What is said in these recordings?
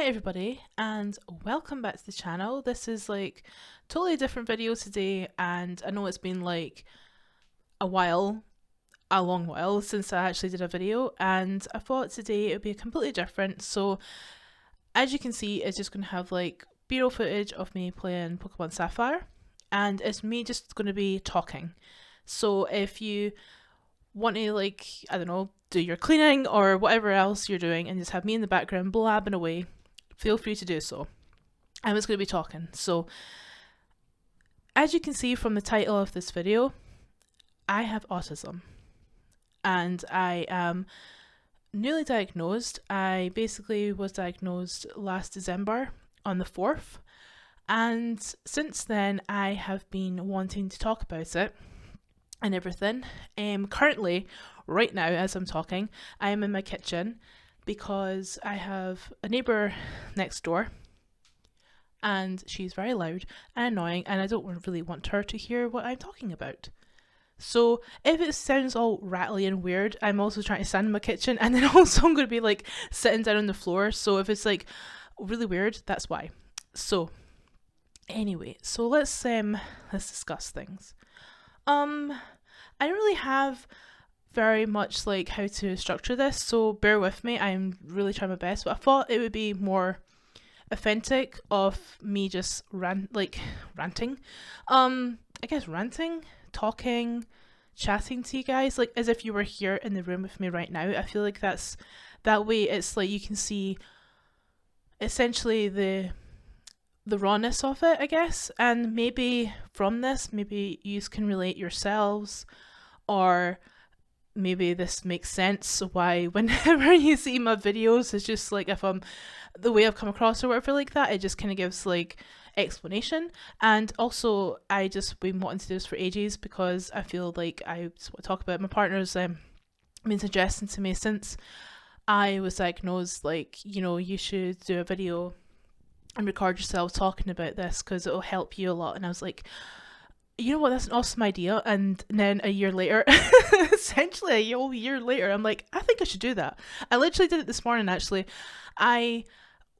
Hi everybody and welcome back to the channel. This is like totally different video today, and I know it's been like a long while since I actually did a video, and I thought today it would be completely different. So as you can see, it's just going to have like B-roll footage of me playing Pokemon Sapphire, and it's me just going to be talking. So if you want to, like, I don't know, do your cleaning or whatever else you're doing and just have me in the background blabbing away, feel free to do so. I'm just going to be talking. So as you can see from the title of this video, I have autism and I am newly diagnosed. I basically was diagnosed last December on the 4th, and since then I have been wanting to talk about it and everything. Currently, right now as I'm talking, I am in my kitchen because I have a neighbour next door and she's very loud and annoying, and I don't really want her to hear what I'm talking about. So if it sounds all rattly and weird, I'm also trying to stand in my kitchen, and then also I'm going to be like sitting down on the floor, so if it's like really weird, that's why. So anyway, so let's discuss things. I don't really have very much like how to structure this, so bear with me. I'm really trying my best, but I thought it would be more authentic of me just ranting. I guess ranting, talking, chatting to you guys, like as if you were here in the room with me right now. I feel like that way it's like you can see essentially the rawness of it, I guess, and maybe from this, maybe you can relate yourselves, or maybe this makes sense why whenever you see my videos, it's just like if I'm the way I've come across or whatever like that, it just kind of gives like explanation. And also I just been wanting to do this for ages because I feel like I just want to talk about my partner's been suggesting to me since I was diagnosed, like, you know, you should do a video and record yourself talking about this because it'll help you a lot. And I was like, you know what, that's an awesome idea. And then a year later, essentially a whole year later, I'm like, I think I should do that. I literally did it this morning, actually. I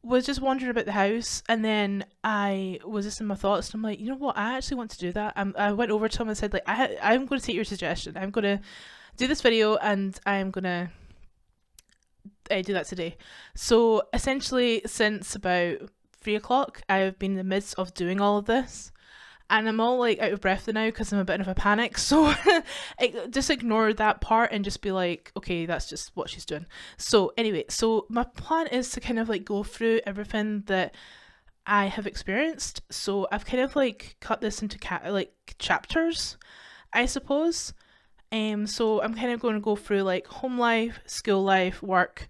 was just wandering about the house, and then I was just in my thoughts, and I'm like, you know what, I actually want to do that. I went over to him and said, like, I'm going to take your suggestion. I'm going to do this video, and I'm going to do that today. So essentially, since about 3 o'clock, I've been in the midst of doing all of this, and I'm all like out of breath now because I'm a bit of a panic, so just ignore that part and just be like, okay, that's just what she's doing. So anyway, so my plan is to kind of like go through everything that I have experienced. So I've kind of like cut this into chapters, I suppose. So I'm kind of going to go through like home life, school life, work,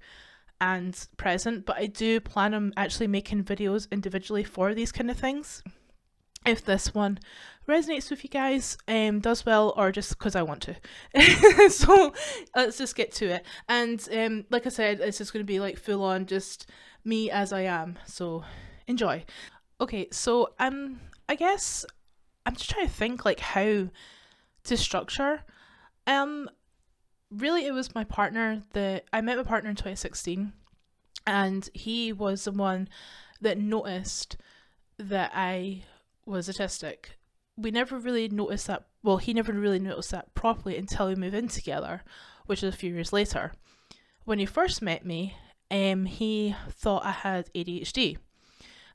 and present, but I do plan on actually making videos individually for these kind of things. If this one resonates with you guys, does well, or just because I want to. So let's just get to it. And like I said, it's just going to be like full on just me as I am. So enjoy. Okay, so I guess I'm just trying to think like how to structure. Really, it was my partner that I met my partner in 2016, and he was the one that noticed that I was autistic. We never really noticed that, well, he never really noticed that properly until we moved in together, which was a few years later. When he first met me, he thought I had ADHD.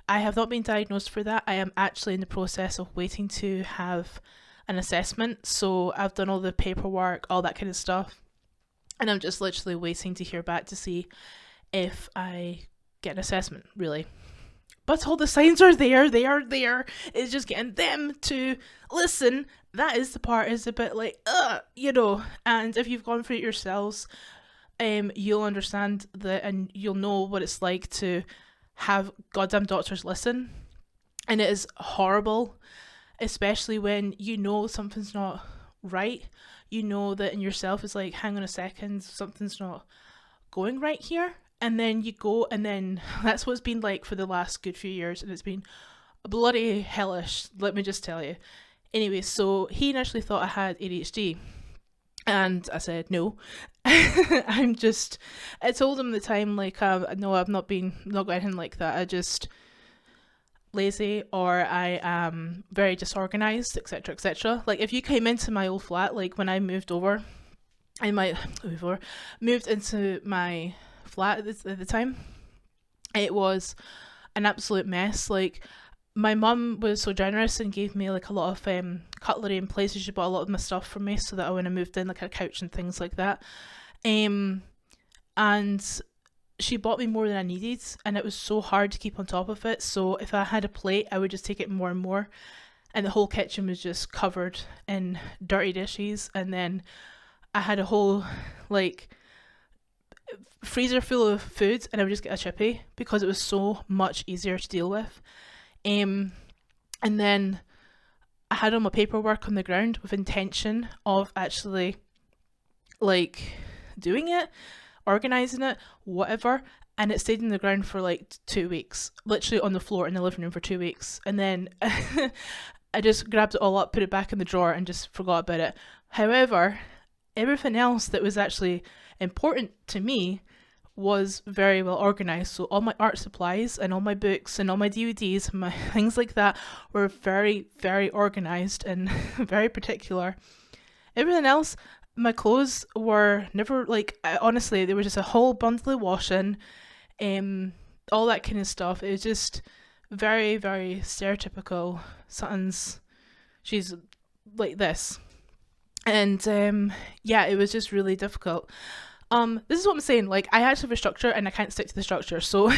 I have not been diagnosed for that. I am actually in the process of waiting to have an assessment, so I've done all the paperwork, all that kind of stuff, and I'm just literally waiting to hear back to see if I get an assessment, really. But all the signs are there, they are there. It's just getting them to listen. That is the part, is a bit like, you know. And if you've gone through it yourselves, you'll understand that, and you'll know what it's like to have goddamn doctors listen. And it is horrible, especially when you know something's not right. You know that in yourself is like, hang on a second, something's not going right here. And then you go, and then that's what it's been like for the last good few years, and it's been bloody hellish, let me just tell you. Anyway, so he initially thought I had ADHD, And I said, no. I told him at the time, like, no, I've not got anything like that. I just lazy, or I am very disorganized, etc., etc. Like, if you came into my old flat, like when I moved into my flat at the time, it was an absolute mess. Like, my mum was so generous and gave me like a lot of cutlery and places. She bought a lot of my stuff for me so that when I moved in, like a couch and things like that. And she bought me more than I needed, and it was so hard to keep on top of it. So if I had a plate, I would just take it more and more, and the whole kitchen was just covered in dirty dishes. And then I had a whole like freezer full of food, and I would just get a chippy because it was so much easier to deal with. And then I had all my paperwork on the ground with intention of actually like doing it, organising it, whatever, and it stayed in the ground for like 2 weeks, literally on the floor in the living room for 2 weeks. And then I just grabbed it all up, put it back in the drawer, and just forgot about it. However, everything else that was actually important to me was very well organised. So all my art supplies and all my books and all my DVDs, my things like that, were very, very organised and very particular. Everything else, my clothes were never like, honestly, they were just a whole bundle of washing, all that kind of stuff. It was just very, very stereotypical. She's like this. And yeah, it was just really difficult. This is what I'm saying. Like, I actually have a structure and I can't stick to the structure. So,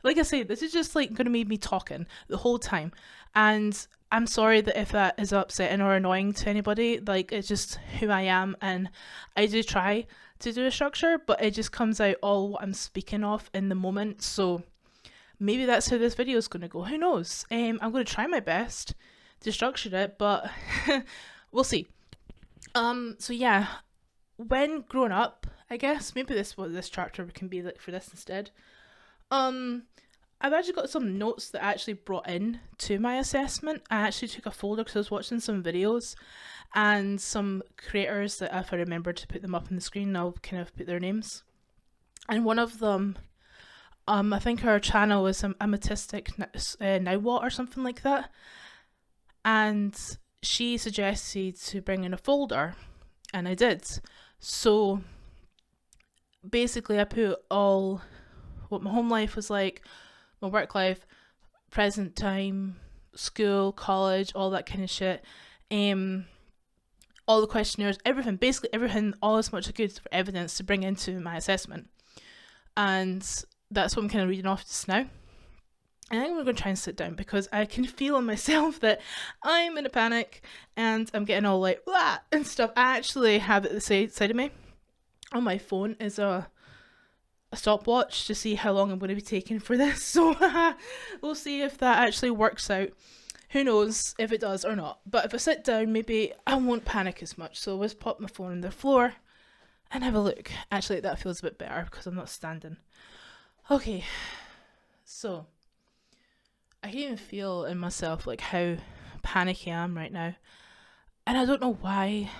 like I say, this is just like gonna be me talking the whole time. And I'm sorry that if that is upsetting or annoying to anybody. Like, it's just who I am, and I do try to do a structure, but it just comes out all what I'm speaking of in the moment. So maybe that's how this video is gonna go. Who knows? I'm gonna try my best to structure it, but we'll see. So yeah, when growing up, I guess maybe this chapter can be like for this instead. I've actually got some notes that I actually brought in to my assessment. I actually took a folder because I was watching some videos and some creators that, if I remember to put them up on the screen, I'll kind of put their names. And one of them, I think her channel is Autistic Now What or something like that. And she suggested to bring in a folder, and I did. So basically I put all what my home life was like, my work life, present time, school, college, all that kind of shit, all the questionnaires, everything, basically everything, all as much good for evidence to bring into my assessment. And that's what I'm kind of reading off just now. And I think we're going to try and sit down because I can feel on myself that I'm in a panic and I'm getting all like, blah, and stuff. I actually have it at the side of me on my phone is a stopwatch to see how long I'm going to be taking for this. So we'll see if that actually works out. Who knows if it does or not. But if I sit down, maybe I won't panic as much. So let's pop my phone on the floor and have a look. Actually, that feels a bit better because I'm not standing. Okay, so I can even feel in myself like how panicky I am right now, and I don't know why.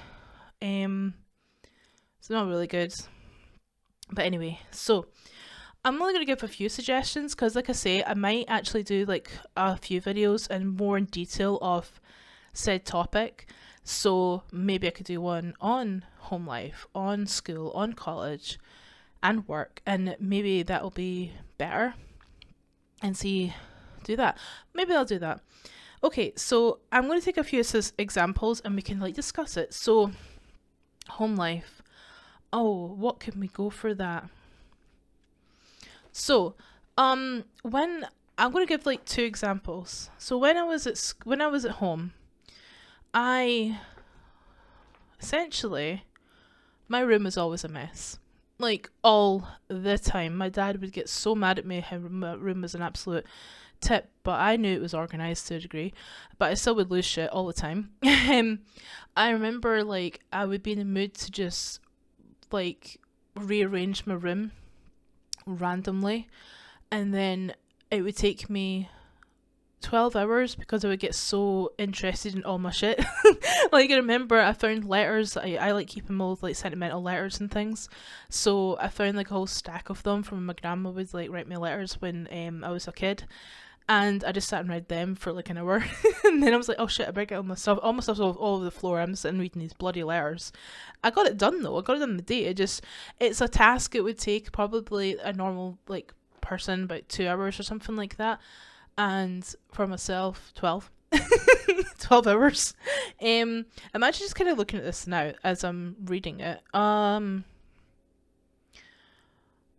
It's not really good, but anyway, so I'm only going to give a few suggestions because, like I say, I might actually do like a few videos and more in detail of said topic. So maybe I could do one on home life, on school, on college and work, and maybe that'll be better, and do that. Maybe I'll do that. Okay, so I'm going to take a few examples and we can like discuss it. So home life. Oh, what can we go for that? So when I'm going to give like 2 examples. So when I was at home, essentially my room was always a mess. Like all the time. My dad would get so mad at me how my room was an absolute tip, but I knew it was organised to a degree, but I still would lose shit all the time. I remember like I would be in the mood to just like rearrange my room randomly, and then it would take me 12 hours because I would get so interested in all my shit. Like, I remember I found letters. I like keeping all like sentimental letters and things. So I found like a whole stack of them from my grandma would like write me letters when I was a kid. And I just sat and read them for like an hour. And then I was like, oh shit, I better get all my stuff's all over the floor. I'm sitting reading these bloody letters. I got it done though. I got it done in the day. It's a task. It would take probably a normal like person about 2 hours or something like that. And for myself, 12. 12 hours. I'm actually just kind of looking at this now as I'm reading it.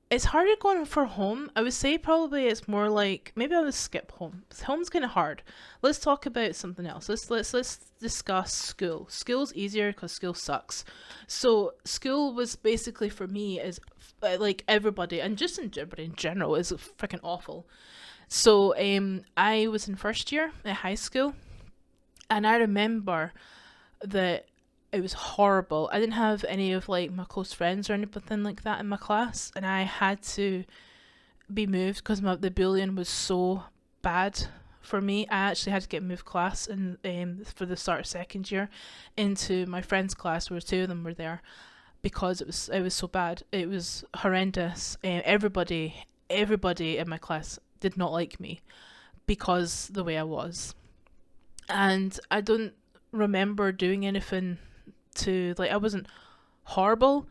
It's harder going for home. I would say probably it's more like maybe I would skip home. Home's kind of hard. Let's talk about something else. Let's discuss school. School's easier because school sucks. So school was basically for me is like everybody and just everybody in general is freaking awful. So I was in first year at high school, and I remember that it was horrible. I didn't have any of like my close friends or anything like that in my class, and I had to be moved because the bullying was so bad for me. I actually had to get moved class and for the start of second year into my friend's class where two of them were there because it was so bad. It was horrendous. Everybody in my class did not like me because the way I was, and I don't remember doing anything to like I wasn't horrible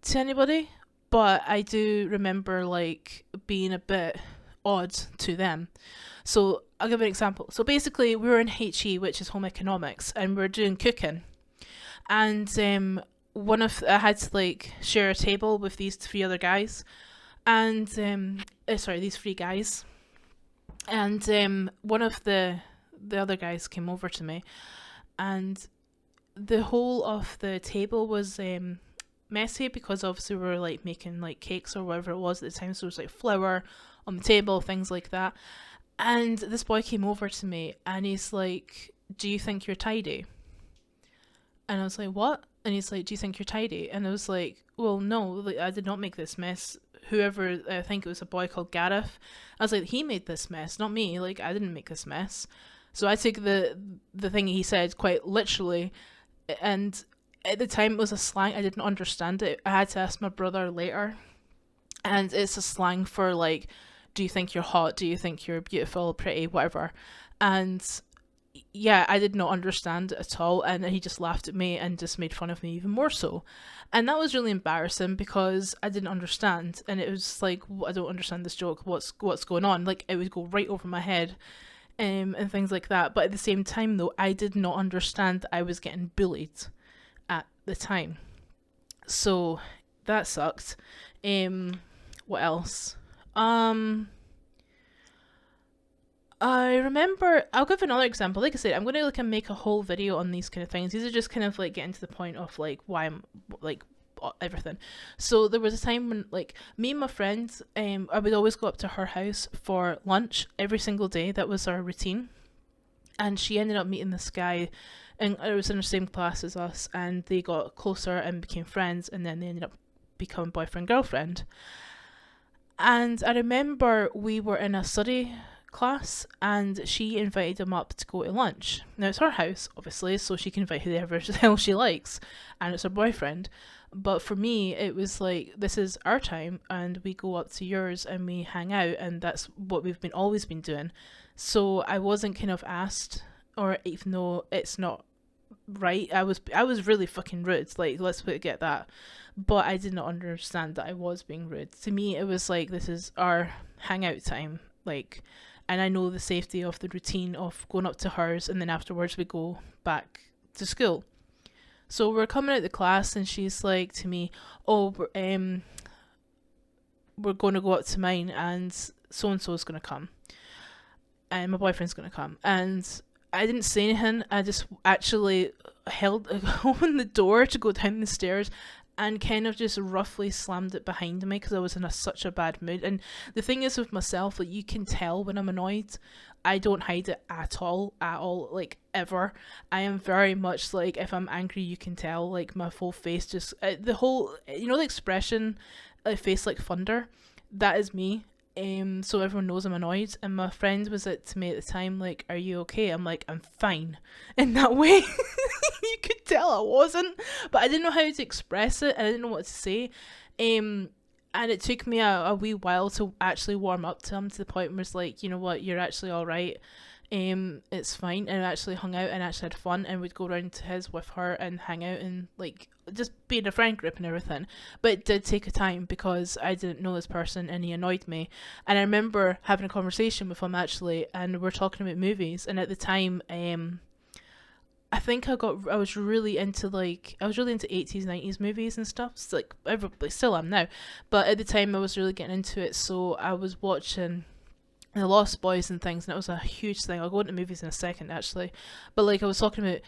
to anybody, but I do remember like being a bit odd to them. So I'll give an example. So basically we were in HE, which is home economics, and we are doing cooking, and I had to like share a table with these three other guys, and these three guys, and one of the other guys came over to me, and the whole of the table was messy because obviously we were like making like cakes or whatever it was at the time, so there was like flour on the table, things like that. And this boy came over to me and he's like, do you think you're tidy? And I was like, what? And he's like, do you think you're tidy? And I was like, well, no, like, I did not make this mess. Whoever, I think it was a boy called Gareth, I was like, he made this mess, not me. Like, I didn't make this mess. So I took the thing he said quite literally, and at the time it was a slang. I didn't understand it. I had to ask my brother later, and it's a slang for like, do you think you're hot? Do you think you're beautiful, pretty, whatever? And yeah, I did not understand it at all, and he just laughed at me and just made fun of me even more so. And that was really embarrassing because I didn't understand, and it was like, I don't understand this joke, what's going on? Like, it would go right over my head, and things like that. But at the same time though, I did not understand that I was getting bullied at the time, so that sucked. What else? I remember, I'll give another example. Like I said, I'm going to like make a whole video on these kind of things. These are just kind of like getting to the point of like why I'm like everything. So there was a time when like me and my friends, I would always go up to her house for lunch every single day. That was our routine. And she ended up meeting this guy, and it was in the same class as us, and they got closer and became friends, and then they ended up becoming boyfriend girlfriend. And I remember we were in a study class and she invited him up to go to lunch. Now it's her house obviously, so she can invite whoever the hell she likes, and it's her boyfriend. But for me it was like, this is our time and we go up to yours and we hang out, and that's what we've always been doing. So I wasn't kind of asked, or even though it's not right, I was really fucking rude, like, let's get that. But I did not understand that I was being rude. To me it was like, this is our hangout time, like, and I know the safety of the routine of going up to hers and then afterwards we go back to school. So we're coming out of the class and she's like to me, oh, we're going to go up to mine and so is going to come, and my boyfriend's going to come. And I didn't say anything. I just actually held open the door to go down the stairs and kind of just roughly slammed it behind me because I was in such a bad mood. And the thing is with myself, like, you can tell when I'm annoyed. I don't hide it at all, like, ever. I am very much like, if I'm angry, you can tell, like, my full face just, the whole, you know, the expression, face like thunder, that is me. So everyone knows I'm annoyed. And my friend was it to me at the time, like, "Are you okay?" I'm like, "I'm fine." In that way, you could tell I wasn't, but I didn't know how to express it, and I didn't know what to say. And it took me a wee while to actually warm up to him, to the point where it's like, "You know what, you're actually all right. It's fine." And I actually hung out and actually had fun, and we'd go around to his with her and hang out and like just be in a friend group and everything. But it did take a time because I didn't know this person and he annoyed me. And I remember having a conversation with him actually, and we're talking about movies. And at the time, I think I was really into 80s, 90s movies and stuff. It's like everybody still am now, but at the time I was really getting into it. So I was watching The Lost Boys and things, and it was a huge thing. I'll go into movies in a second actually, but like I was talking about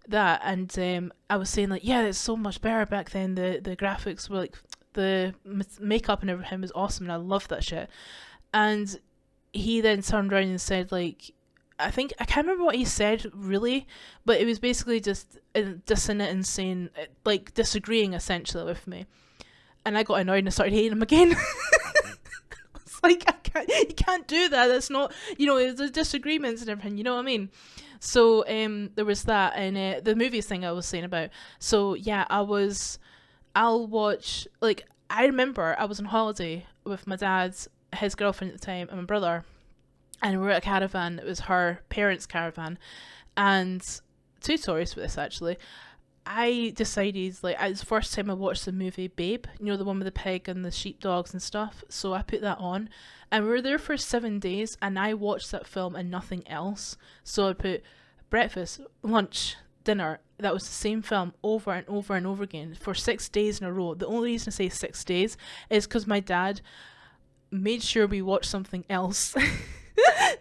that, and I was saying like, yeah, it's so much better back then. The graphics were like, the makeup and everything was awesome, and I loved that shit. And he then turned around and said like, I can't remember what he said really, but it was basically just dissing it and saying like disagreeing essentially with me, and I got annoyed and I started hating him again. It's like, you can't do that. That's not, there's disagreements and everything. You know what I mean? So there was that, and the movies thing I was saying about. So yeah, I'll watch, like, I remember I was on holiday with my dad, his girlfriend at the time, and my brother. And we were at a caravan. It was her parents' caravan. And two stories for this, actually. I decided, like, it was the first time I watched the movie Babe, the one with the pig and the sheepdogs and stuff. So I put that on. And we were there for 7 days, and I watched that film and nothing else. So I put breakfast, lunch, dinner. That was the same film over and over and over again for 6 days in a row. The only reason I say 6 days is because my dad made sure we watched something else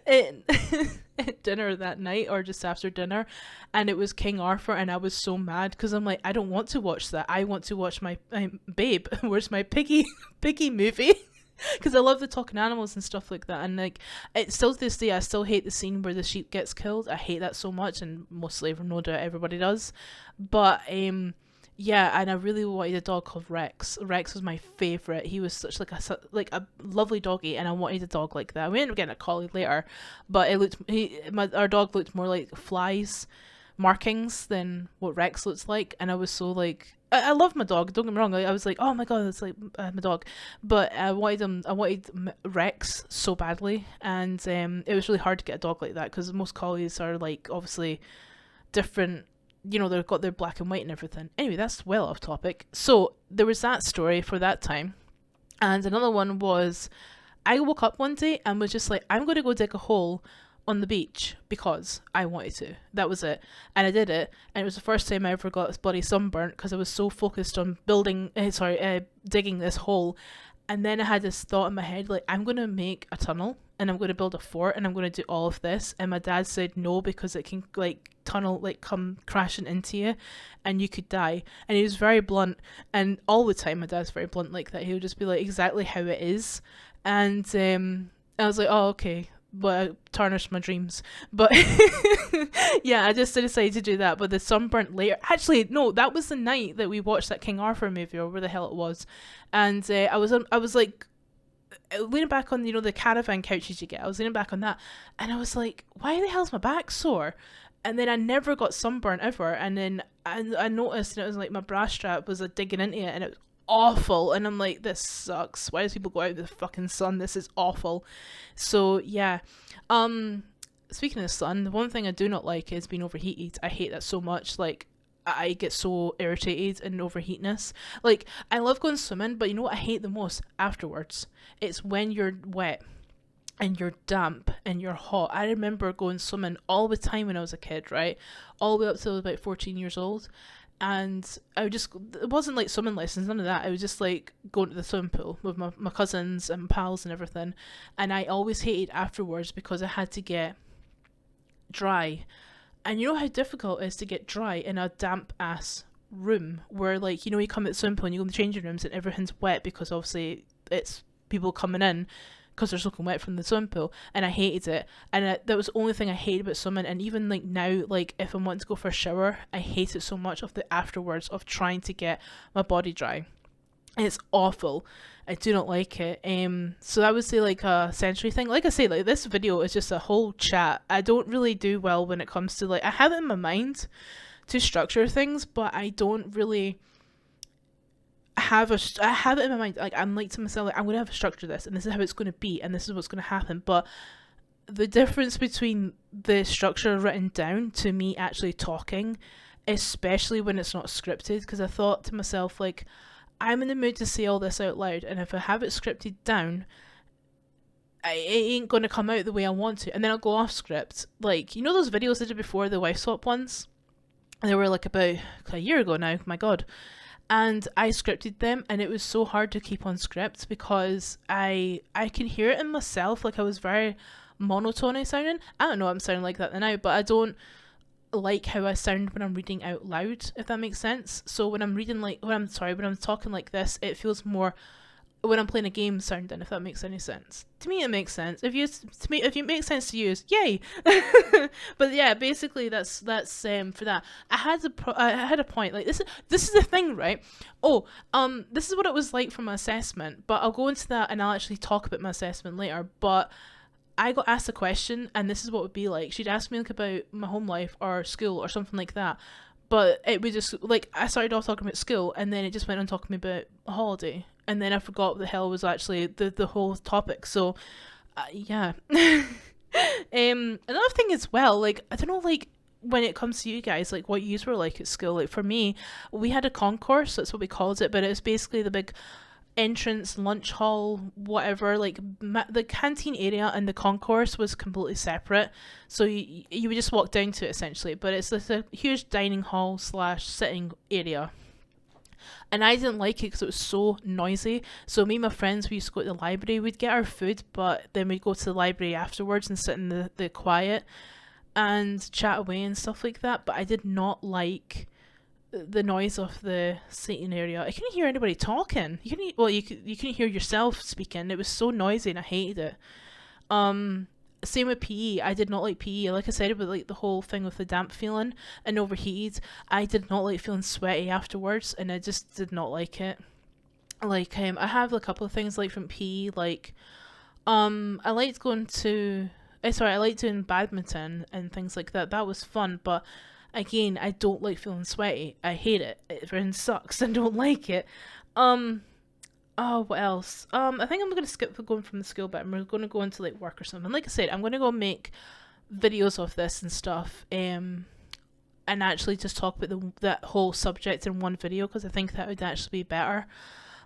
at dinner that night, or just after dinner, and it was King Arthur, and I was so mad because I'm like, I don't want to watch that. I want to watch my Babe. Where's my piggy movie? Because I love the talking animals and stuff like that, and like, it's still to this day I still hate the scene where the sheep gets killed. I hate that so much, and mostly, no doubt, everybody does. But yeah, and I really wanted a dog called Rex. Rex was my favourite. He was such like a lovely doggy, and I wanted a dog like that. We ended up getting a collie later, but our dog looked more like flies markings than what Rex looks like, and I was so like, I love my dog, don't get me wrong. I was like, oh my god, it's like my dog, but I wanted Rex so badly, and it was really hard to get a dog like that because most collies are like obviously different. They've got their black and white and everything. Anyway, that's well off topic. So there was that story for that time. And another one was, I woke up one day and was just like, I'm going to go dig a hole on the beach because I wanted to. That was it. And I did it. And it was the first time I ever got bloody sunburnt because I was so focused on digging this hole. And then I had this thought in my head, like, I'm going to make a tunnel and I'm going to build a fort and I'm going to do all of this. And my dad said no, because it can come crashing into you and you could die. And he was very blunt. And all the time my dad's very blunt like that. He would just be like, exactly how it is. And I was like, oh, okay. But I tarnished my dreams. But yeah, I just decided to do that. But the sunburnt later, actually no, that was the night that we watched that King Arthur movie, or where the hell it was. And I was like leaning back on the caravan couches you get. I was leaning back on that, and I was like, why the hell's my back sore? And then I never got sunburnt ever. And then I noticed, and it was like my bra strap was digging into it, and it was awful. And I'm like, this sucks. Why does people go out in the fucking sun? This is awful. So yeah. Speaking of the sun, the one thing I do not like is being overheated. I hate that so much. Like, I get so irritated and overheatness. Like, I love going swimming, but you know what I hate the most? Afterwards. It's when you're wet and you're damp and you're hot. I remember going swimming all the time when I was a kid, right? All the way up till about 14 years old. And it wasn't like swimming lessons, none of that. I was just like going to the swimming pool with my cousins and pals and everything. And I always hated afterwards because I had to get dry. And you know how difficult it is to get dry in a damp ass room where, like, you come at the swimming pool and you go in the changing rooms and everything's wet because obviously it's people coming in because they're soaking wet from the swimming pool. And I hated it. And that was the only thing I hated about swimming. And even like now, like if I'm wanting to go for a shower, I hate it so much of the afterwards of trying to get my body dry. It's awful. I do not like it. So I would say like a sensory thing. Like I say, like this video is just a whole chat. I don't really do well when it comes to like, I have it in my mind to structure things, but I don't really I have it in my mind. Like I'm like to myself, like I'm gonna have to structure this, and this is how it's gonna be, and this is what's gonna happen. But the difference between the structure written down to me actually talking, especially when it's not scripted, because I thought to myself like, I'm in the mood to say all this out loud, and if I have it scripted down, it ain't gonna come out the way I want to, and then I'll go off script. Like, you know those videos I did before, the wife swap ones? They were like about a year ago now, my god. And I scripted them, and it was so hard to keep on script because I can hear it in myself, like I was very monotone sounding. I don't know, I'm sounding like that now, but I don't like how I sound when I'm reading out loud, if that makes sense. So when I'm reading when I'm talking like this, it feels more when I'm playing a game sounding, if that makes any sense. To me it makes sense. If it makes sense to use, yay. But yeah, basically that's for that. I had a point. Like this is the thing, right? This is what it was like for my assessment, but I'll go into that and I'll actually talk about my assessment later. But I got asked a question, and this is what it would be like. She'd ask me like about my home life or school or something like that, but it would just like I started off talking about school, and then it just went on talking about a holiday, and then I forgot what the hell was actually the whole topic. So, yeah. Another thing as well, like I don't know, like when it comes to you guys, like what yous were like at school. Like for me, we had a concourse. That's what we called it, but it was basically the big entrance, lunch hall, whatever. Like the canteen area and the concourse was completely separate, so you would just walk down to it essentially. But it's like a huge dining hall / sitting area, and I didn't like it because it was so noisy. So me and my friends, we used to go to the library. We'd get our food, but then we'd go to the library afterwards and sit in the quiet and chat away and stuff like that. But I did not like the noise of the seating area. I couldn't hear anybody talking. You couldn't hear yourself speaking. It was so noisy and I hated it. Same with PE. I did not like PE. Like I said, about like the whole thing with the damp feeling and overheated. I did not like feeling sweaty afterwards, and I just did not like it. Like I have a couple of things like from PE. Like I liked going to. I liked doing badminton and things like that. That was fun, but again, I don't like feeling sweaty. I hate it. It really sucks. I don't like it. What else? I think I'm gonna skip going from the school bit, and we're gonna go into like work or something. Like I said, I'm gonna go make videos of this and stuff. And actually just talk about that whole subject in one video, because I think that would actually be better.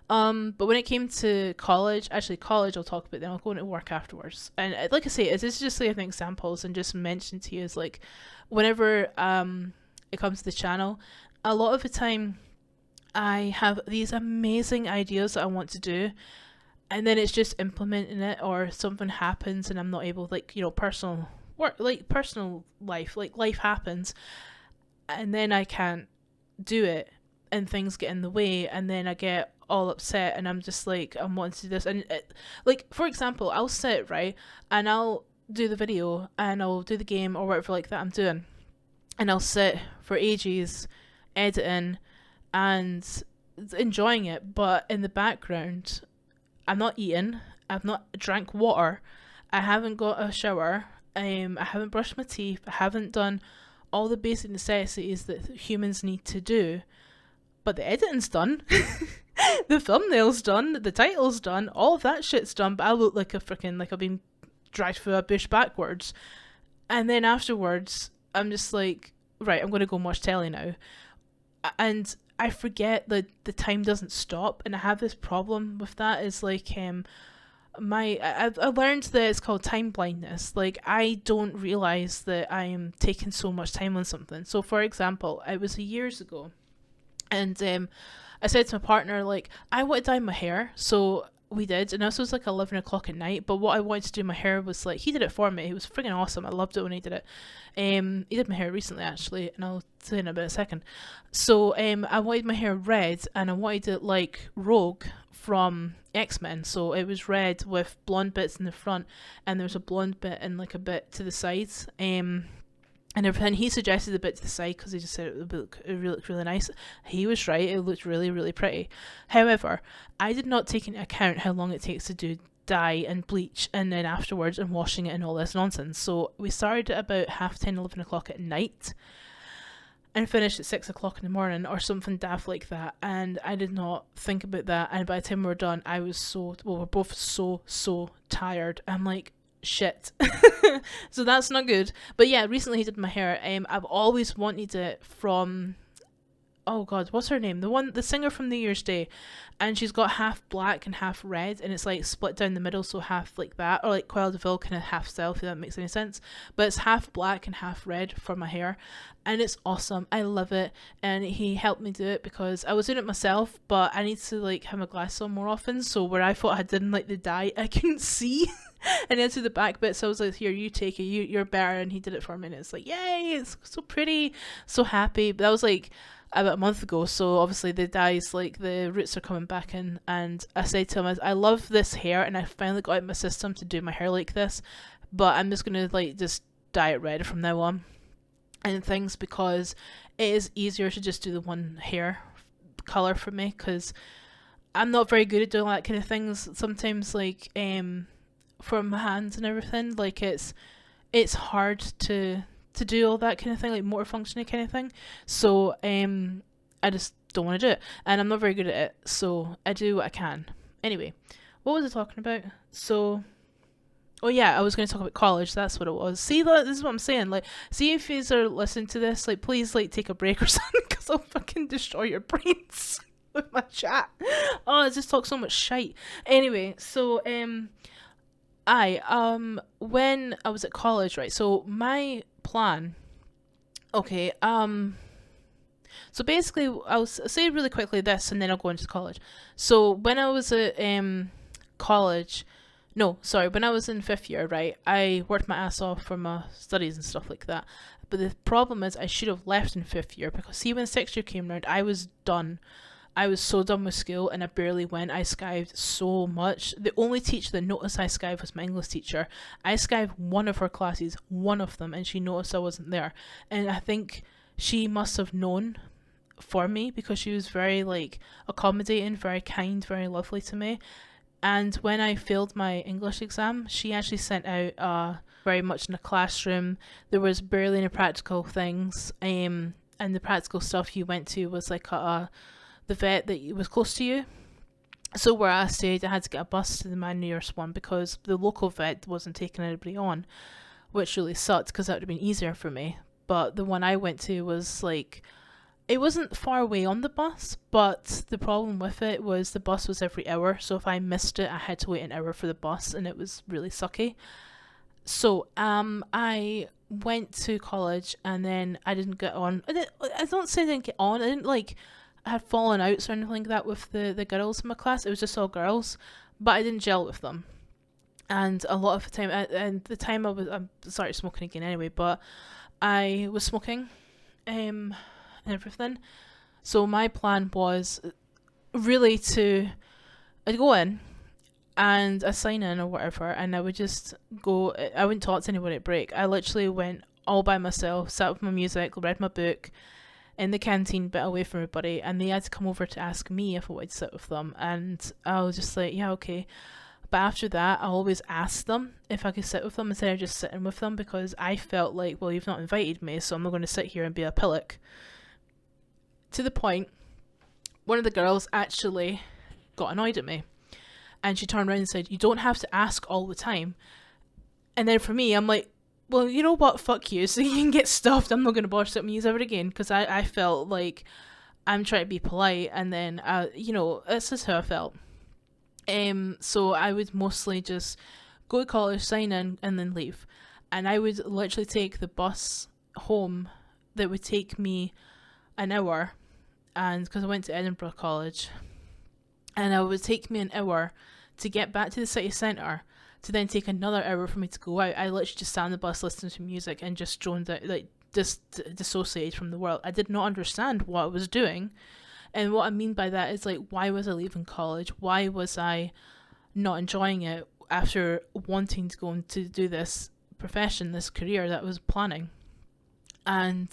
But when it came to college I'll talk about, then I'll go into work afterwards. And like I say, it's just like examples and just mention to you is like whenever it comes to the channel, a lot of the time I have these amazing ideas that I want to do, and then it's just implementing it, or something happens and I'm not able, like, you know, personal work, like personal life, like life happens, and then I can't do it and things get in the way, and then I get all upset and I'm just like, I'm wanting to do this. And like for example, I'll sit right and I'll do the video and I'll do the game or whatever like that I'm doing, and I'll sit for ages editing and enjoying it, but in the background I'm not eating, I've not drank water, I haven't got a shower, I haven't brushed my teeth, I haven't done all the basic necessities that humans need to do, but the editing's done. The thumbnail's done, the title's done, all of that shit's done, but I look like I've been dragged through a bush backwards. And then afterwards, I'm just like, right, I'm going to go and watch telly now. And I forget that the time doesn't stop, and I have this problem with that. Is like, I learned that it's called time blindness. Like, I don't realize that I am taking so much time on something. So, for example, it was years ago, and I said to my partner, like, I want to dye my hair. So we did, and this was like 11 o'clock at night, but what I wanted to do my hair was like, he did it for me. He was freaking awesome. I loved it when he did it. He did my hair recently actually, and I'll say in a second. So I wanted my hair red, and I wanted it like Rogue from X-Men. So it was red with blonde bits in the front, and there was a blonde bit and like a bit to the sides. and everything. He suggested a bit to the side because he just said it looked really nice. He was right, it looked really, really pretty. However, I did not take into account how long it takes to do dye and bleach and then afterwards and washing it and all this nonsense. So we started at about 10:30, 11 o'clock at night and finished at 6 o'clock in the morning or something daft like that. And I did not think about that. And by the time we were done, I was we're both so tired. I'm like, shit. So that's not good. But yeah, recently he did my hair. I've always wanted it from, oh god, what's her name, the singer from New Year's Day, and she's got half black and half red, and it's like split down the middle, so half like that, or like Coil Deville kind of half style, if that makes any sense. But it's half black and half red for my hair, and it's awesome. I love it. And he helped me do it because I was doing it myself, but I need to like have my glasses on more often, so where I thought I didn't like the dye, I couldn't see and into the back bit, so I was like, here, you take it, you're better. And he did it for me, and it's like, yay, it's so pretty, so happy. But that was like about a month ago, so obviously the dye's like, the roots are coming back in. And I said to him, I love this hair, and I finally got it in my system to do my hair like this, but I'm just gonna like just dye it red from now on and things, because it is easier to just do the one hair color for me, because I'm not very good at doing that kind of things sometimes, like for my hands and everything. Like it's hard to do all that kind of thing, like motor functioning kind of thing. So I just don't want to do it, and I'm not very good at it, so I do what I can. Anyway, what was I talking about? So, oh yeah, I was going to talk about college. That's what it was. See, this is what I'm saying. Like, see if you are listening to this, like, please like take a break or something, because I'll fucking destroy your brains with my chat. Oh, I just talk so much shite. Anyway, so when I was at college, right, so my plan, okay, so basically I'll say really quickly this, and then I'll go into college. So when I was at when I was in 5th year, right, I worked my ass off for my studies and stuff like that. But the problem is I should have left in 5th year, because see, when 6th year came around, I was done. I was so done with school, and I barely went. I skived so much. The only teacher that noticed I skived was my English teacher. I skived one of her classes, one of them, and she noticed I wasn't there. And I think she must have known for me, because she was very like accommodating, very kind, very lovely to me. And when I failed my English exam, she actually sent out very much in the classroom. There was barely any practical things, and the practical stuff you went to was like the vet that was close to you. So where I stayed, I had to get a bus to the nearest one, because the local vet wasn't taking anybody on, which really sucked, because that would have been easier for me. But the one I went to was like, it wasn't far away on the bus, but the problem with it was the bus was every hour. So if I missed it, I had to wait an hour for the bus, and it was really sucky. So I went to college, and then I didn't get on. I don't say I didn't get on. I had fallen outs or anything like that with the girls in my class. It was just all girls, but I didn't gel with them. And a lot of the time, and the time I'm started smoking again anyway, but I was smoking and everything. So my plan was really I'd go in and I sign in or whatever, and I would just go. I wouldn't talk to anybody at break. I literally went all by myself, sat with my music, read my book in the canteen, bit away from everybody, and they had to come over to ask me if I would sit with them, and I was just like, yeah, okay. But after that, I always asked them if I could sit with them instead of just sitting with them, because I felt like, well, you've not invited me, so I'm not going to sit here and be a pillock. To the point, one of the girls actually got annoyed at me, and she turned around and said, you don't have to ask all the time. And then for me, I'm like, well, you know what, fuck you, so you can get stuffed. I'm not going to bother sitting with you ever again, because I felt like I'm trying to be polite, and then, this is how I felt. So I would mostly just go to college, sign in, and then leave. And I would literally take the bus home that would take me an hour, and because I went to Edinburgh College, and it would take me an hour to get back to the city centre, to then take another hour for me to go out. I literally just sat on the bus listening to music and just droned out, like just dissociated from the world. I did not understand what I was doing. And what I mean by that is, like, why was I leaving college? Why was I not enjoying it after wanting to go into do this profession, this career that I was planning? And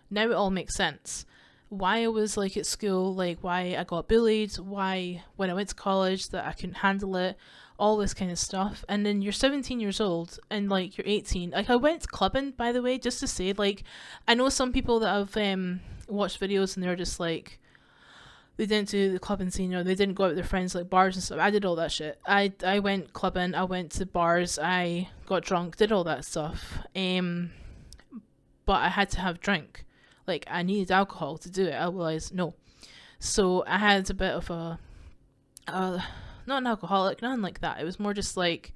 now it all makes sense. Why I was like at school, like why I got bullied, why when I went to college that I couldn't handle it, all this kind of stuff. And then you're 17 years old and like you're 18. Like I went clubbing, by the way, just to say, like, I know some people that have watched videos and they're just like, they didn't do the clubbing scene or they didn't go out with their friends like bars and stuff. I did all that shit. I went clubbing, I went to bars, I got drunk, did all that stuff. But I had to have drink. Like, I needed alcohol to do it, otherwise, no. So I had a bit of not an alcoholic, nothing like that. It was more just like,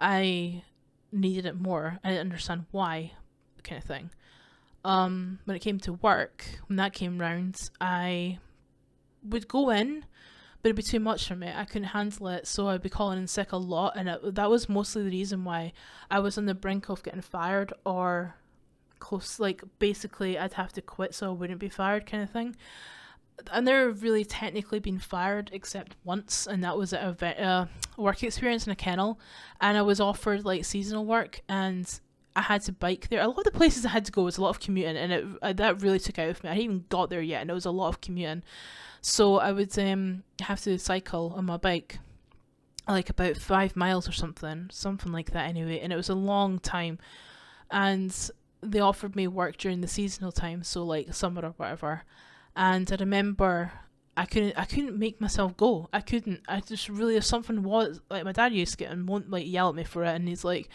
I needed it more. I didn't understand why, kind of thing. When it came to work, when that came round, I would go in, but it'd be too much for me. I couldn't handle it, so I'd be calling in sick a lot, and that was mostly the reason why I was on the brink of getting fired or close. Like, basically I'd have to quit so I wouldn't be fired, kind of thing. I've never really technically been fired except once, and that was at a work experience in a kennel, and I was offered like seasonal work, and I had to bike there. A lot of the places I had to go was a lot of commuting, and that really took out of me. I hadn't even got there yet, and it was a lot of commuting. So I would have to cycle on my bike, like about 5 miles or something like that anyway, and it was a long time. And they offered me work during the seasonal time, so like summer or whatever. And I remember I couldn't make myself go. I just really, if something was like, my dad used to get and won't like yell at me for it, and he's like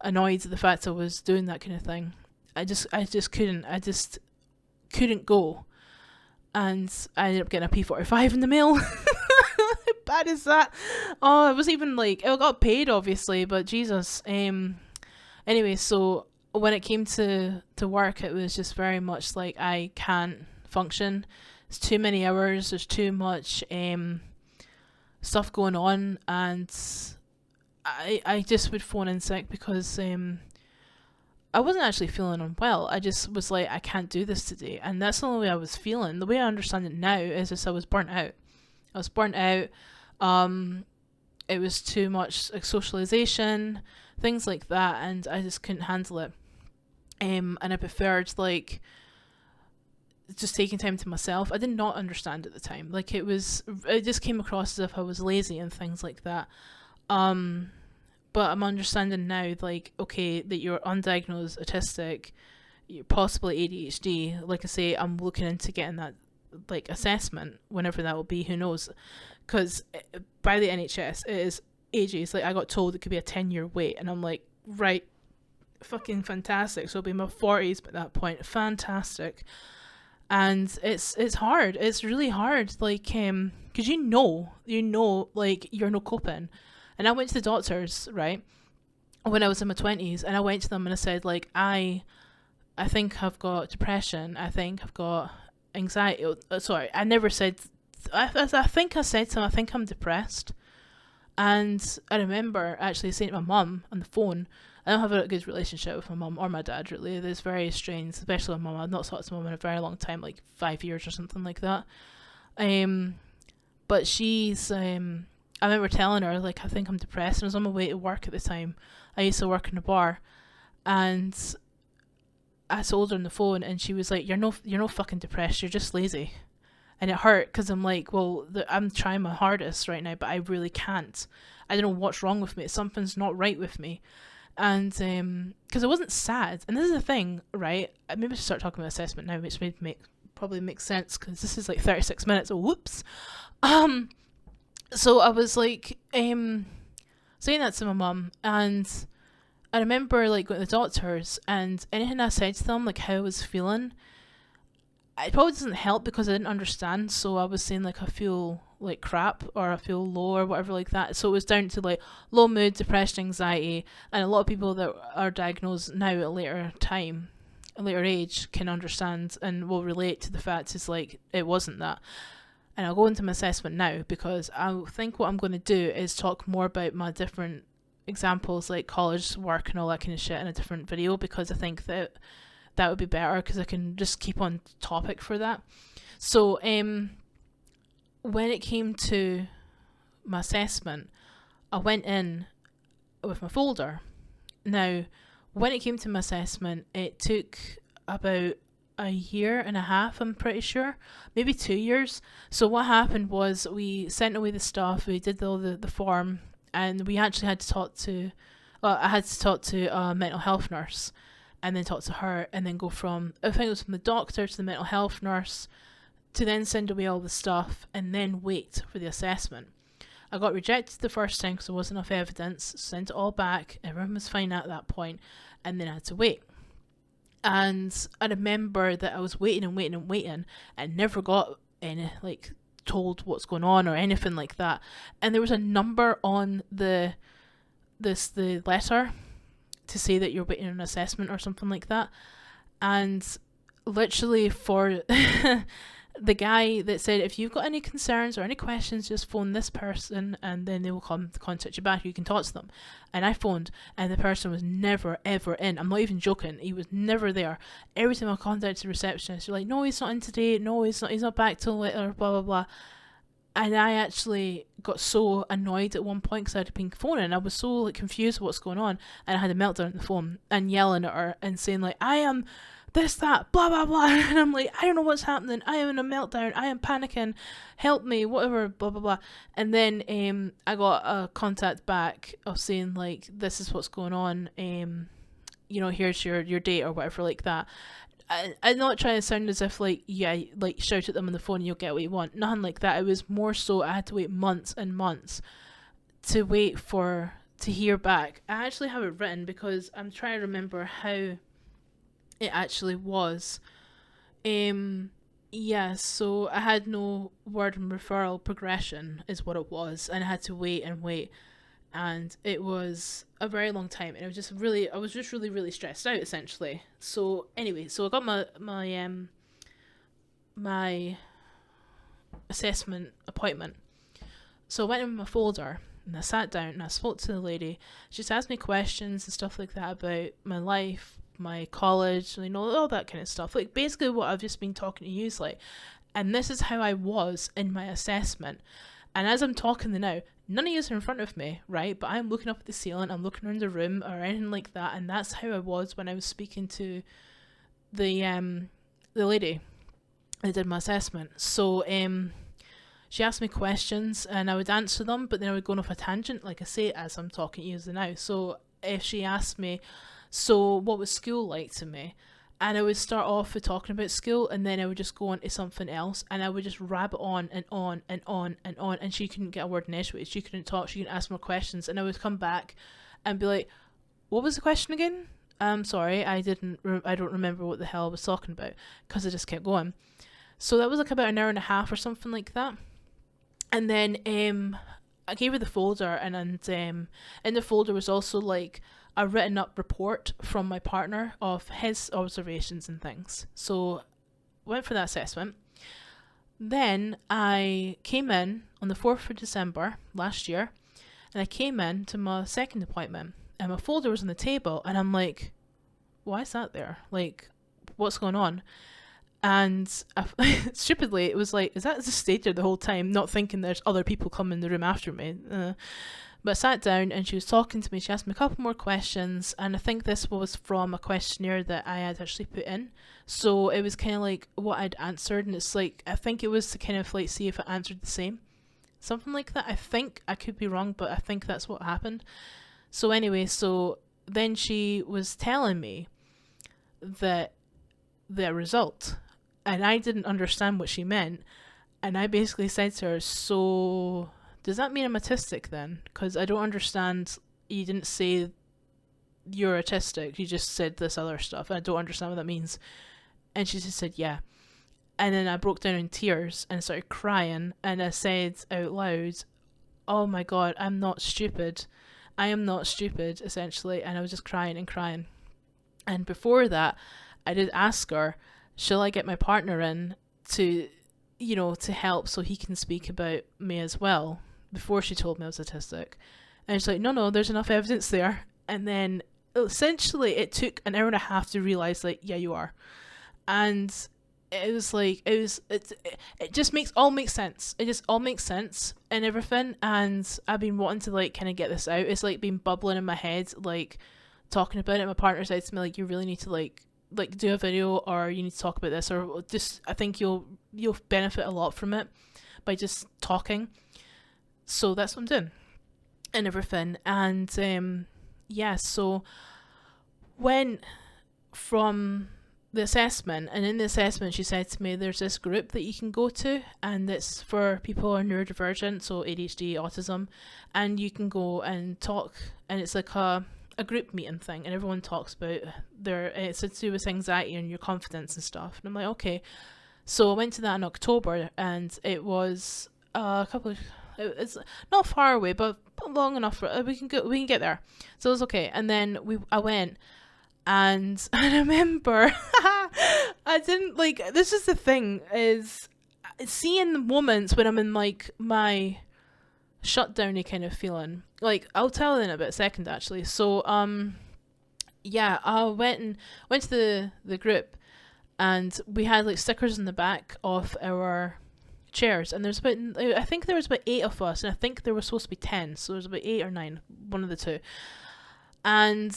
annoyed at the fact I was doing that kind of thing. I just couldn't go. And I ended up getting a P45 in the mail. How bad is that? Oh, it wasn't even like, I got paid obviously, but Jesus. Anyway, so when it came to work, it was just very much like, I can't function. It's too many hours, there's too much stuff going on, and I just would phone in sick because I wasn't actually feeling unwell. I just was like, I can't do this today. And that's the only way I was feeling. The way I understand it now is just I was burnt out. It was too much like socialization, things like that, and I just couldn't handle it. And I preferred like just taking time to myself. I did not understand at the time. Like it just came across as if I was lazy and things like that. But I'm understanding now, like, okay, that you're undiagnosed autistic, you're possibly ADHD. Like I say, I'm looking into getting that, like, assessment, whenever that will be, who knows. Because by the NHS, it is ages. Like, I got told it could be a 10-year wait, and I'm like, right, fucking fantastic. So it'll be my 40s by that point. Fantastic. And it's hard. It's really hard. Like, because you know, like, you're no coping. And I went to the doctors, right, when I was in my 20s, and I went to them and I said, like, I think I've got depression. I think I've got anxiety. Sorry, I never said, I think I said to them, I think I'm depressed. And I remember actually saying to my mum on the phone, I don't have a good relationship with my mum or my dad, really. It's very strange, especially with my mum. I've not talked to my mum in a very long time, like 5 years or something like that. But she's... I remember telling her, like, I think I'm depressed, and I was on my way to work at the time. I used to work in a bar, and I told her on the phone, and she was like, you're no fucking depressed, you're just lazy. And it hurt, because I'm like, well, I'm trying my hardest right now, but I really can't. I don't know what's wrong with me. Something's not right with me. And, because I wasn't sad, and this is the thing, right? Maybe I should start talking about assessment now, which probably makes sense, because this is like 36 minutes, oh, whoops. So I was like saying that to my mum, and I remember like going to the doctors, and anything I said to them, like how I was feeling, it probably doesn't help because I didn't understand. So I was saying like I feel like crap, or I feel low, or whatever like that. So it was down to like low mood, depression, anxiety, and a lot of people that are diagnosed now at a later age can understand and will relate to the fact is like it wasn't that. And I'll go into my assessment now, because I think what I'm going to do is talk more about my different examples, like college work and all that kind of shit, in a different video, because I think that would be better, because I can just keep on topic for that. So when it came to my assessment, I went in with my folder. Now, when it came to my assessment, it took about a year and a half, I'm pretty sure, maybe 2 years. So what happened was we sent away the stuff, we did all the form, and we actually had to talk to, I had to talk to a mental health nurse, and then talk to her, and then go from, I think it was from the doctor to the mental health nurse, to then send away all the stuff, and then wait for the assessment. I got rejected the first time because there wasn't enough evidence, sent it all back, everyone was fine at that point, and then I had to wait. And I remember that I was waiting and waiting and waiting, and never got any, like, told what's going on or anything like that. And there was a number on the letter to say that you're waiting on an assessment or something like that. And literally for the guy that said, if you've got any concerns or any questions, just phone this person and then they will come to contact you back. You can talk to them. And I phoned, and the person was never ever in. I'm not even joking. He was never there. Every time I contacted the receptionist, you're like, no, he's not in today. No, he's not back till later, blah, blah, blah. And I actually got so annoyed at one point because I had been phoning. I was so, like, confused with what's going on. And I had a meltdown on the phone and yelling at her and saying, like, I am this, that, blah, blah, blah. And I'm like, I don't know what's happening. I am in a meltdown. I am panicking. Help me, whatever, blah, blah, blah. And then I got a contact back of saying, like, this is what's going on. Here's your date or whatever like that. I'm not trying to sound as if, like, yeah, like, shout at them on the phone and you'll get what you want. Nothing like that. It was more so I had to wait months and months to hear back. I actually have it written because I'm trying to remember how it actually was. So I had no word and referral progression is what it was, and I had to wait and wait, and it was a very long time, and I was just really really stressed out essentially. So anyway, so I got my assessment appointment. So I went in my folder and I sat down and I spoke to the lady. She just asked me questions and stuff like that about my life, my college, all that kind of stuff. Like, basically what I've just been talking to you, like. And this is how I was in my assessment. And as I'm talking now, none of you are in front of me, right? But I'm looking up at the ceiling, I'm looking around the room or anything like that. And that's how I was when I was speaking to the lady that did my assessment. So she asked me questions and I would answer them, but then I would go off a tangent, like I say, as I'm talking to you now. So if she asked me, so what was school like to me? And I would start off with talking about school, and then I would just go on to something else, and I would just rabbit on and on and on and on, and she couldn't get a word in edgeways. She couldn't talk, she couldn't ask more questions, and I would come back and be like, what was the question again? I'm sorry, I don't remember what the hell I was talking about, because I just kept going. So that was like about an hour and a half or something like that. And then I gave her the folder, and in the folder was also like a written up report from my partner of his observations and things. So went for that assessment. Then I came in on the 4th of December last year, and I came in to my second appointment, and my folder was on the table, and I'm like, why is that there? Like, what's going on? And stupidly, it was like, is that just stayed there the whole time, not thinking there's other people coming in the room after me? But I sat down and she was talking to me. She asked me a couple more questions, and I think this was from a questionnaire that I had actually put in. So it was kind of like what I'd answered, and it's like, I think it was to kind of like see if I answered the same. Something like that. I think, I could be wrong, but I think that's what happened. So anyway, so then she was telling me that the result, and I didn't understand what she meant, and I basically said to her, so does that mean I'm autistic then? Because I don't understand, you didn't say you're autistic, you just said this other stuff, and I don't understand what that means. And she just said, yeah. And then I broke down in tears and started crying, and I said out loud, oh my god, I'm not stupid. I am not stupid, essentially. And I was just crying and crying. And before that, I did ask her, shall I get my partner in to help so he can speak about me as well, before she told me I was autistic. And she's like, no, there's enough evidence there. And then essentially it took an hour and a half to realise, like, yeah, you are. And it was like, it just makes sense. It just all makes sense and everything. And I've been wanting to, like, kind of get this out. It's like been bubbling in my head, like, talking about it. My partner said to me, like, you really need to like do a video, or you need to talk about this, or just, I think you'll benefit a lot from it by just talking. So that's what I'm doing and everything. And yeah, so when from the assessment, and in the assessment she said to me, there's this group that you can go to, and it's for people who are neurodivergent, so ADHD, autism, and you can go and talk, and it's like a group meeting thing, and everyone talks about it's to do with anxiety and your confidence and stuff. And I'm like, okay. So I went to that in October, and it was a couple of, it's not far away, but long enough for we can get there. So it was okay. And then I went, and I remember I didn't like, this is the thing, is seeing the moments when I'm in like my shutdowny kind of feeling. Like, I'll tell in a second actually. So yeah, I went to the group, and we had like stickers in the back of our chairs, and there's about, I think there was about 8 of us, and I think there was supposed to be 10, so there's about 8 or 9, one of the two. And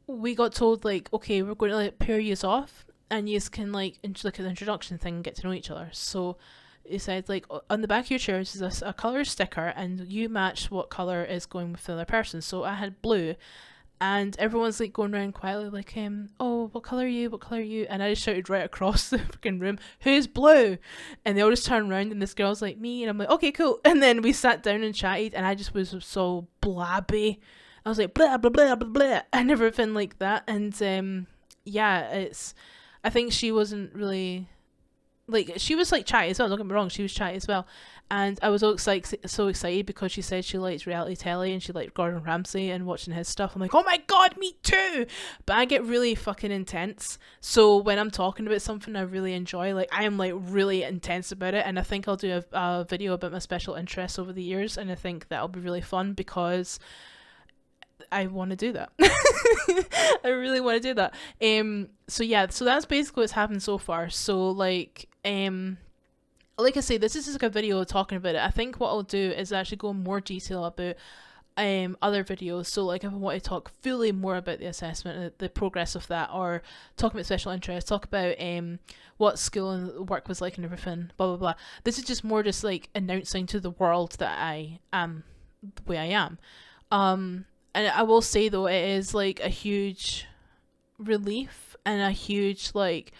we got told, like, okay, we're going to like pair yous off, and yous can like like an introduction thing and get to know each other. So it said, like, on the back of your chairs is a colour sticker, and you match what colour is going with the other person. So I had blue, and everyone's like going around quietly like, oh, what colour are you, what colour are you? And I just shouted right across the freaking room, who's blue? And they all just turned around, and this girl's like, me. And I'm like, okay, cool. And then we sat down and chatted, and I just was so blabby. I was like, blah blah blah blah blah, and everything like that. And yeah, I think she wasn't really, like, she was like chatty as well, don't get me wrong, she was chatty as well. And I was so excited because she said she likes reality telly, and she liked Gordon Ramsay and watching his stuff. I'm like, oh my god, me too! But I get really fucking intense. So when I'm talking about something I really enjoy, like, I am like really intense about it. And I think I'll do a video about my special interests over the years, and I think that'll be really fun because I want to do that. I really want to do that. So yeah, so that's basically what's happened so far. So like I say, this is just like a video talking about it. I think what I'll do is actually go in more detail about other videos. So like, if I want to talk fully more about the assessment, the progress of that, or talk about special interests, talk about what school and work was like and everything, blah blah blah. This is just more just like announcing to the world that I am the way I am. And I will say though, it is like a huge relief and a huge like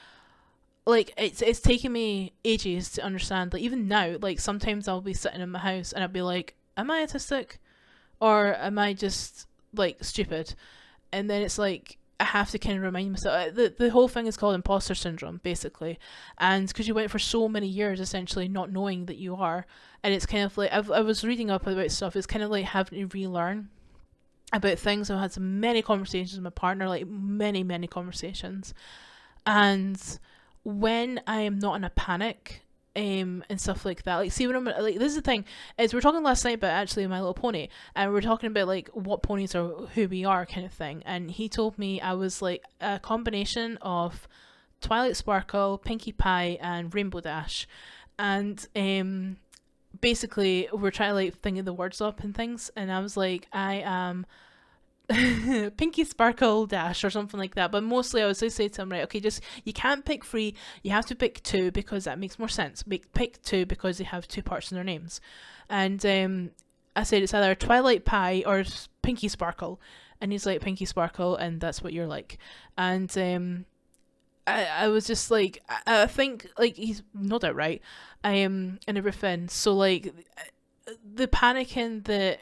it's taken me ages to understand. Like, even now, like, sometimes I'll be sitting in my house and I'll be like, am I autistic, or am I just like stupid? And then it's like, I have to kind of remind myself, the whole thing is called imposter syndrome, basically. And because you went for so many years essentially not knowing that you are, and it's kind of like, I was reading up about stuff, it's kind of like having to relearn about things. I've had so many conversations with my partner, like many conversations. And when I am not in a panic, and stuff like that, like, see, when I'm like, this is the thing, is we were talking last night about actually My Little Pony, and we were talking about like what ponies are who we are kind of thing, and he told me I was like a combination of Twilight Sparkle, Pinkie Pie, and Rainbow Dash. And basically we're trying to like think of the words up and things, and I was like, I am Pinkie Sparkle Dash or something like that. But mostly I was just saying to him, right, okay, just, you can't pick 3, you have to pick 2 because that makes more sense. Pick 2 because they have 2 parts in their names. And I said it's either Twilight Pie or Pinkie Sparkle, and he's like, Pinkie Sparkle, and that's what you're like. And I was just like, I think like he's not that right. And everything. So like the panicking that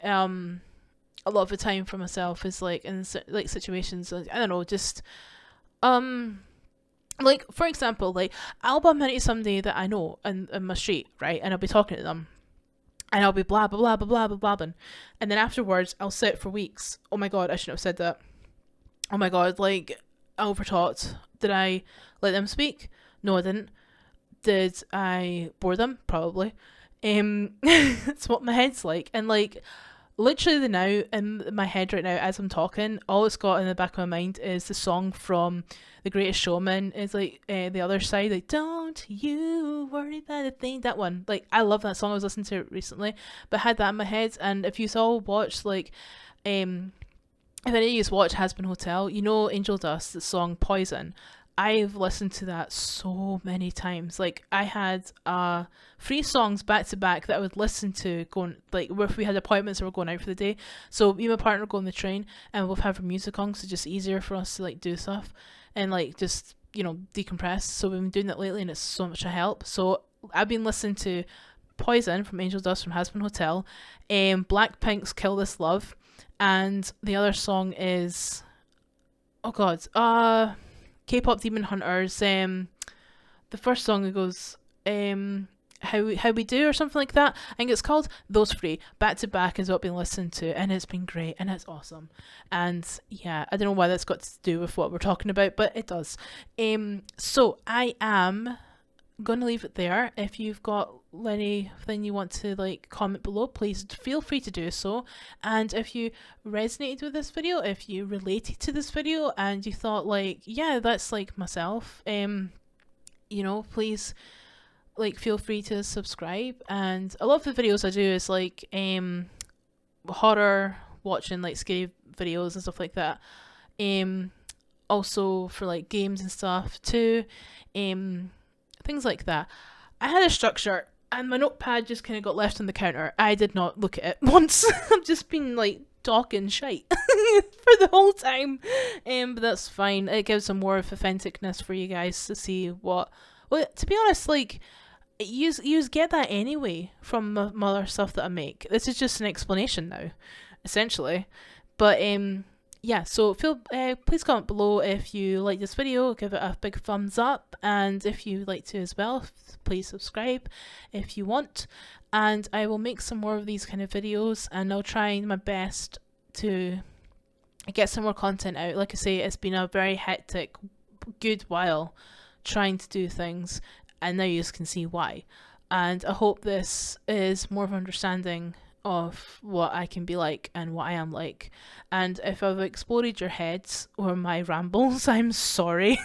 a lot of the time for myself is like in like situations, like, I don't know, just like, for example, like, I'll bump into somebody that I know in my street, right, and I'll be talking to them, and I'll be blah blah blah blah blah blah blah, and then afterwards I'll sit for weeks. Oh my god, I shouldn't have said that. Oh my god, like, I overtalked. Did I let them speak? No, I didn't. Did I bore them? Probably. That's what my head's like. And like, literally the now in my head right now as I'm talking, all it's got in the back of my mind is the song from The Greatest Showman. Is like the other side, like, don't you worry about a thing. That one, like, I love that song. I was listening to it recently, but I had that in my head. And if you all watched like if any of you watch Has Been Hotel, you know Angel Dust, the song Poison. I've listened to that so many times. Like, I had 3 songs back to back that I would listen to going, like, if we had appointments or we're going out for the day. So me and my partner go on the train and we'll have our music on, so it's just easier for us to like do stuff and like just, you know, decompress. So we've been doing that lately and it's so much a help. So I've been listening to Poison from Angel Dust from Has Been Hotel, Blackpink's Kill This Love, and the other song is, oh god, K-pop Demon Hunters. The first song it goes, how we do or something like that. I think it's called. Those 3 back to back is what I've been listening to, and it's been great and it's awesome. And yeah, I don't know why that's got to do with what we're talking about, but it does. So I am gonna leave it there. If you've got anything you want to like comment below, please feel free to do so. And if you resonated with this video, if you related to this video and you thought like, yeah, that's like myself, you know, please like feel free to subscribe. And a lot of the videos I do is like horror watching, like scary videos and stuff like that. Also for like games and stuff too, things like that. I had a structure and my notepad just kind of got left on the counter. I did not look at it once. I've just been like talking shite for the whole time, but that's fine. It gives some more of authenticness for you guys to see what, well, to be honest, like you get that anyway from my other stuff that I make. This is just an explanation now, essentially. But yeah, so please comment below if you like this video, give it a big thumbs up, and if you like to as well, please subscribe if you want. And I will make some more of these kind of videos, and I'll try my best to get some more content out. Like I say, it's been a very hectic good while trying to do things, and now you just can see why. And I hope this is more of an understanding of what I can be like and what I am like. And if I've exploded your heads or my rambles, I'm sorry.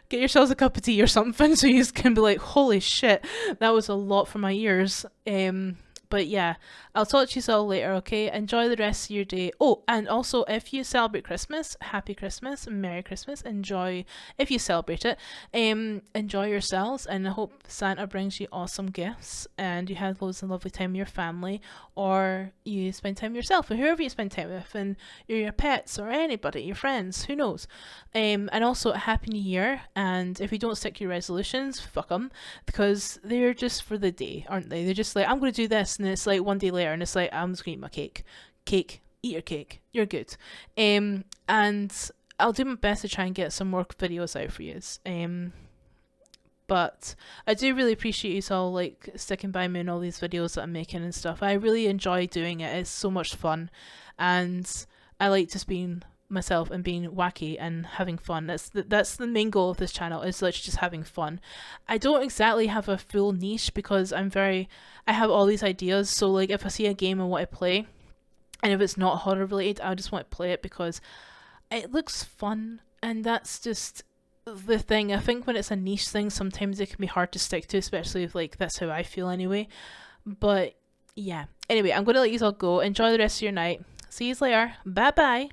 Get yourselves a cup of tea or something so you can be like, holy shit, that was a lot for my ears. But yeah, I'll talk to you all later, okay? Enjoy the rest of your day. Oh, and also, if you celebrate Christmas, Happy Christmas, Merry Christmas. Enjoy, if you celebrate it, enjoy yourselves, and I hope Santa brings you awesome gifts, and you have loads of lovely time with your family, or you spend time with yourself, or whoever you spend time with, and your pets, or anybody, your friends, who knows. And also, a Happy New Year, and if you don't stick to your resolutions, fuck them, because they're just for the day, aren't they? They're just like, I'm going to do this, and it's like one day later and it's like, I'm just gonna eat my cake. Eat your cake, you're good. And I'll do my best to try and get some more videos out for you. But I do really appreciate you all like sticking by me in all these videos that I'm making and stuff. I really enjoy doing it. It's so much fun, and I like just being myself and being wacky and having fun. That's the main goal of this channel, is literally just having fun. I don't exactly have a full niche because I have all these ideas. So like if I see a game I want to play, and if it's not horror related, I just want to play it because it looks fun, and that's just the thing. I think when it's a niche thing, sometimes it can be hard to stick to, especially if like that's how I feel anyway. But yeah, anyway, I'm gonna let you all go. Enjoy the rest of your night. See you later. Bye bye.